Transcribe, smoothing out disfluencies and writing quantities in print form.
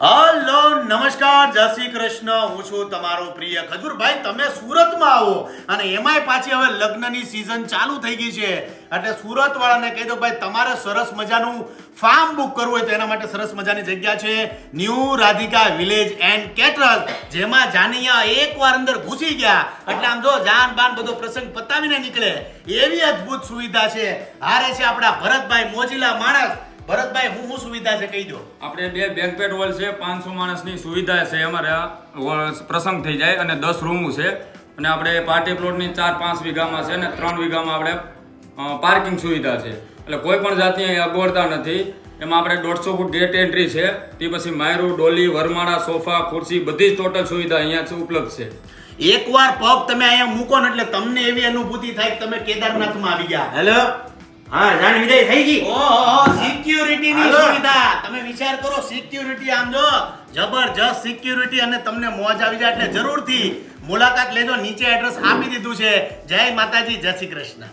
Hello નમસ્કાર, જય શ્રી કૃષ્ણ. હું છું તમારો પ્રિય ખજૂરભાઈ. તમે સુરતમાં આવો અને એમાંય પાછી હવે લગ્નની સિઝન ચાલુ થઈ ગઈ છે, એટલે સુરત વાળાને કહી દો ભાઈ, તમારે સરસ મજાનું ફાર્મ બુક કરવું હોય તો એના માટે સરસ મજાની જગ્યા છે ન્યૂ રાધિકા વિલેજ એન્ડ કેટરલ, જેમાં જાનિયા એકવાર અંદર ઘૂસી ગયા એટલે આમ જો જાન બાન બધો પ્રસંગ પતાવીને નીકળે એવી અદ્ભુત સુવિધા છે. હારે છે આપણા ભરતભાઈ, મોજીલા માણસ. ભરતભાઈ, હું સુવિધા છે કહી દો. આપણે 2 બેન્ક્વેટ હોલ છે, 500 માણસની સુવિધા છે. અમારે પ્રસંગ થઈ જાય અને 10 રૂમ છે. અને આપણે પાર્ટી પ્લોટની 4-5 વીઘામાં છે અને 3 વીઘામાં આપણે પાર્કિંગ સુવિધા છે. એટલે કોઈ પણ જાતની અગવડતા નથી. એમાં આપણે 150 ફૂટ ગેટ એન્ટ્રી છે. તે પછી માયરું, ડોલી, વરમાળા, સોફા, ખુરશી બધી જ ટોટલ સુવિધા અહીંયા ઉપલબ્ધ છે. એકવાર પગ તમે અહીંયા મૂકો ને એટલે તમને એવી અનુભૂતિ થાય કે તમે કેદારનાથમાં આવી ગયા. હેલો, હા, જાન વિદાય થઈ ગઈ. ઓહો, સિક્યુરિટી ની સુવિધા. તમે વિચાર કરો, સિક્યુરિટી આમ જો જબરજસ્ત સિક્યુરિટી, અને તમને મોજ આવી જાય એટલે જરૂરથી મુલાકાત લેજો. નીચે એડ્રેસ આપી દીધું છે. જય માતાજી, જય શ્રી કૃષ્ણ.